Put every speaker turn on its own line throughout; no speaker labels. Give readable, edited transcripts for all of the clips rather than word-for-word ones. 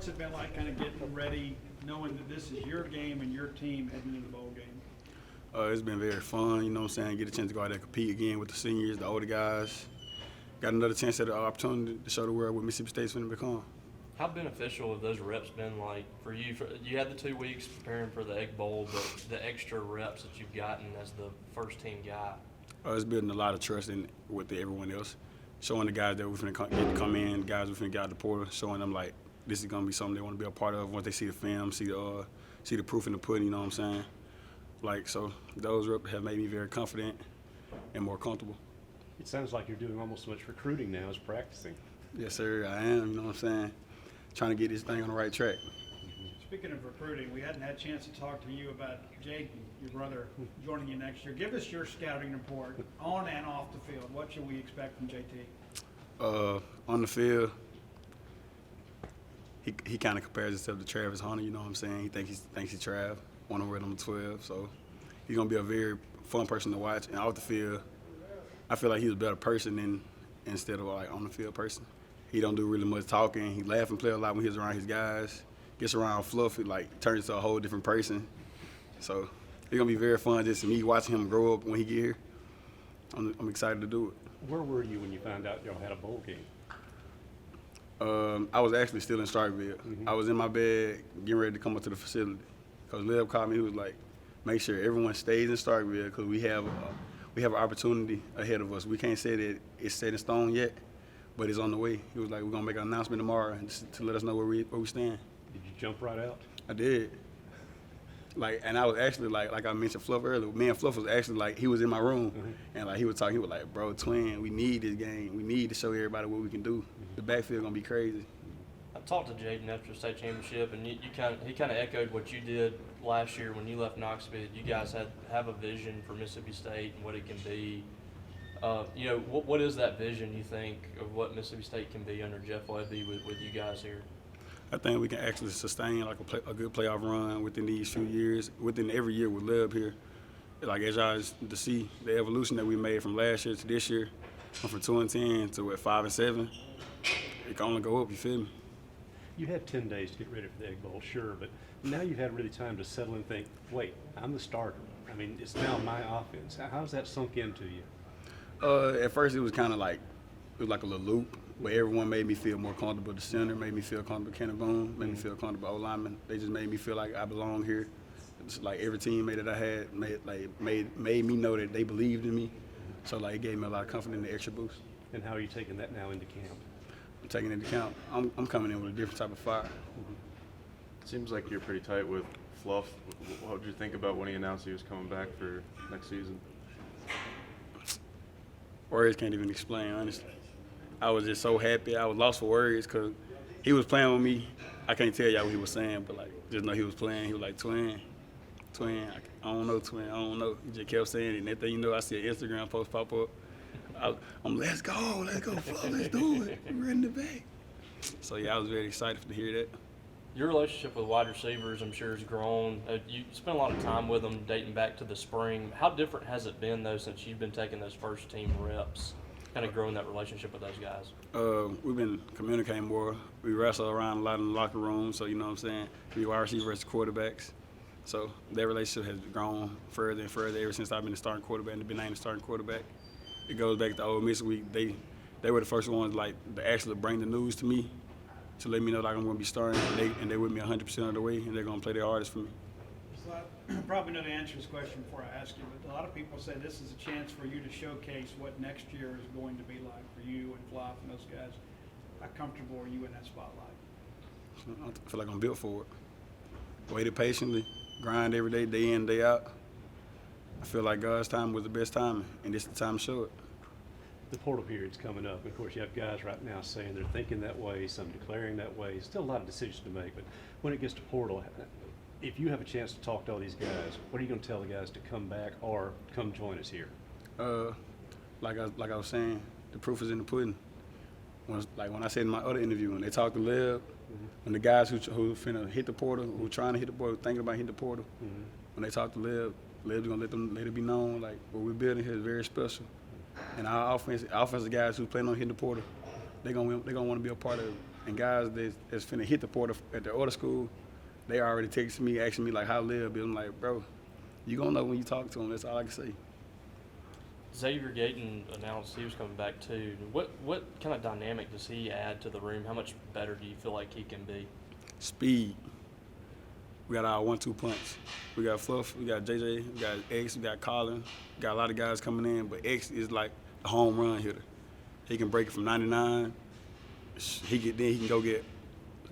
what's it been like kind of getting ready, knowing that this is your game and your team heading into the bowl game?
It's been very fun, you know what I'm saying? Get a chance to go out there and compete again with the seniors, the older guys. Got another chance at the opportunity to show the world what Mississippi State's going to become.
How beneficial have those reps been like for you? You had the 2 weeks preparing for the Egg Bowl, but the extra reps that you've gotten as the first team guy.
It's building a lot of trust with everyone else, showing the guys that we're going to get to come in, guys we're going to get out the portal, showing them like this is going to be something they want to be a part of once they see the film, see the proof in the pudding. You know what I'm saying? Like, so those reps have made me very confident and more comfortable.
It sounds like you're doing almost as much recruiting now as practicing.
Yes, sir, I am. You know what I'm saying? Trying to get this thing on the right track.
Speaking of recruiting, we hadn't had a chance to talk to you about Jake, your brother, joining you next year. Give us your scouting report on and off the field. What should we expect from JT?
On the field, he kind of compares himself to Travis Hunter. You know what I'm saying? He thinks he's Trav. Want to wear number 12, so he's gonna be a very fun person to watch. And off the field, I feel like he's a better person instead of like on the field person. He don't do really much talking. He laugh and play a lot when he's around his guys. Gets around Fluffy, like turns into a whole different person. So it's gonna be very fun just me watching him grow up when he get here. I'm excited to do it.
Where were you when you found out y'all had a bowl game?
I was actually still in Starkville. I was in my bed getting ready to come up to the facility. Because Liv called me, he was like, make sure everyone stays in Starkville because we have an opportunity ahead of us. We can't say that it's set in stone yet, but it's on the way. He was like, we're going to make an announcement tomorrow to let us know where we stand.
Did you jump right out?
I did. And I was actually, like I mentioned Fluff earlier, me and Fluff was actually, he was in my room, and, he was talking, he was like, bro, twin, we need this game. We need to show everybody what we can do. The backfield going to be crazy.
I talked to Jaden after the state championship, and he kind of echoed what you did last year when you left Knoxville. You guys have a vision for Mississippi State and what it can be. What is that vision, you think, of what Mississippi State can be under Jeff Levy with you guys here?
I think we can actually sustain a good playoff run within these few years, within every year with Leb here. Like as y'all to see the evolution that we made from last year to this year, from 2-10 to 5-7, it can only go up. You feel me?
You had 10 days to get ready for the Egg Bowl, sure, but now you've had really time to settle and think, wait, I'm the starter. I mean, it's now my offense. How's that sunk into you?
At first, it was kind of like a little loop, but everyone made me feel more comfortable. The center made me feel comfortable. Kenny Boone made me feel comfortable. O-lineman, they just made me feel like I belong here. It's like every teammate that I had made me know that they believed in me. So it gave me a lot of confidence in the extra boost.
And how are you taking that now into camp?
I'm taking into account. I'm coming in with a different type of fire.
It seems like you're pretty tight with Fluff. What did you think about when he announced he was coming back for next season?
Words can't even explain, honestly. I was just so happy. I was lost for words because he was playing with me. I can't tell y'all what he was saying, but just know he was playing. He was like, twin, I don't know, twin, I don't know. He just kept saying it. And that thing, you know, I see an Instagram post pop up. I'm let's go, Flo, let's do it. We're in the bag. So, yeah, I was very excited to hear that.
Your relationship with wide receivers, I'm sure, has grown. You spent a lot of time with them dating back to the spring. How different has it been, though, since you've been taking those first-team reps, kind of growing that relationship with those guys?
We've been communicating more. We wrestle around a lot in the locker room, so you know what I'm saying? We wide receivers versus quarterbacks. So that relationship has grown further and further ever since I've been the starting quarterback and been named the starting quarterback. It goes back to Ole Miss. They were the first ones to actually bring the news to me to let me know I'm going to be starting, and they're with me 100% of the way, and they're going to play their hardest for me.
I probably know the answer to this question before I ask you, but a lot of people say this is a chance for you to showcase what next year is going to be like for you and Fluff and those guys. How comfortable are you in that spotlight?
I feel like I'm built for it. Waited patiently, grind every day, day in, day out. I feel like God's time was the best timing, and this is the time to show it.
The portal period's coming up. Of course, you have guys right now saying they're thinking that way, some declaring that way. Still a lot of decisions to make, but when it gets to portal, if you have a chance to talk to all these guys, what are you going to tell the guys to come back or come join us here?
Like I was saying, the proof is in the pudding. When I said in my other interview, when they talked to Lib, when the guys who finna hit the portal, who trying to hit the portal, thinking about hitting the portal, when they talk to Lib's gonna let it be known what we're building here is very special. And our offensive guys who plan on hitting the portal, they're gonna want to be a part of it. and guys that's finna hit the portal at the order school, they already texting me, asking me like how Liv be. I'm like, bro, you gonna know when you talk to him. That's all I can say.
Xavier Gayton announced he was coming back too. What kind of dynamic does he add to the room? How much better do you feel like he can be?
Speed. We got our 1-2 punch. We got Fluff, we got JJ, we got X, we got Colin. We got a lot of guys coming in, but X is like a home run hitter. He can break it from 99. He can go get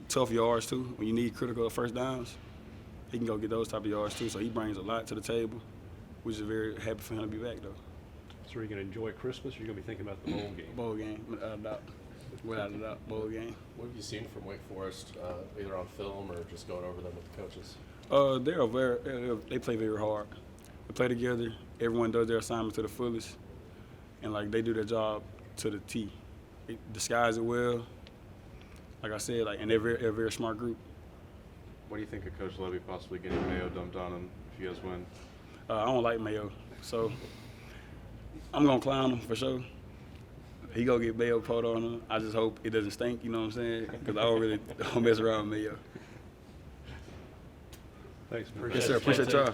tough yards too. When you need critical first downs, he can go get those type of yards too. So he brings a lot to the table, which is very happy for him to be back though.
So are you going to enjoy Christmas, or are you going to be thinking about the bowl game?
Bowl game, without a doubt, bowl game.
What have you seen from Wake Forest, either on film or just going over them with the coaches?
They play very hard. They play together. Everyone does their assignment to the fullest, and like they do their job to the T. They disguise it well. Like I said, like, and they're a very smart group.
What do you think of Coach Levy possibly getting Mayo dumped on him if you guys win?
I don't like Mayo, so I'm gonna clown him for sure. He gonna get Mayo poured on him. I just hope it doesn't stink. You know what I'm saying? Because I don't mess around with Mayo.
Thanks, man.
Yes, sir. Appreciate y'all.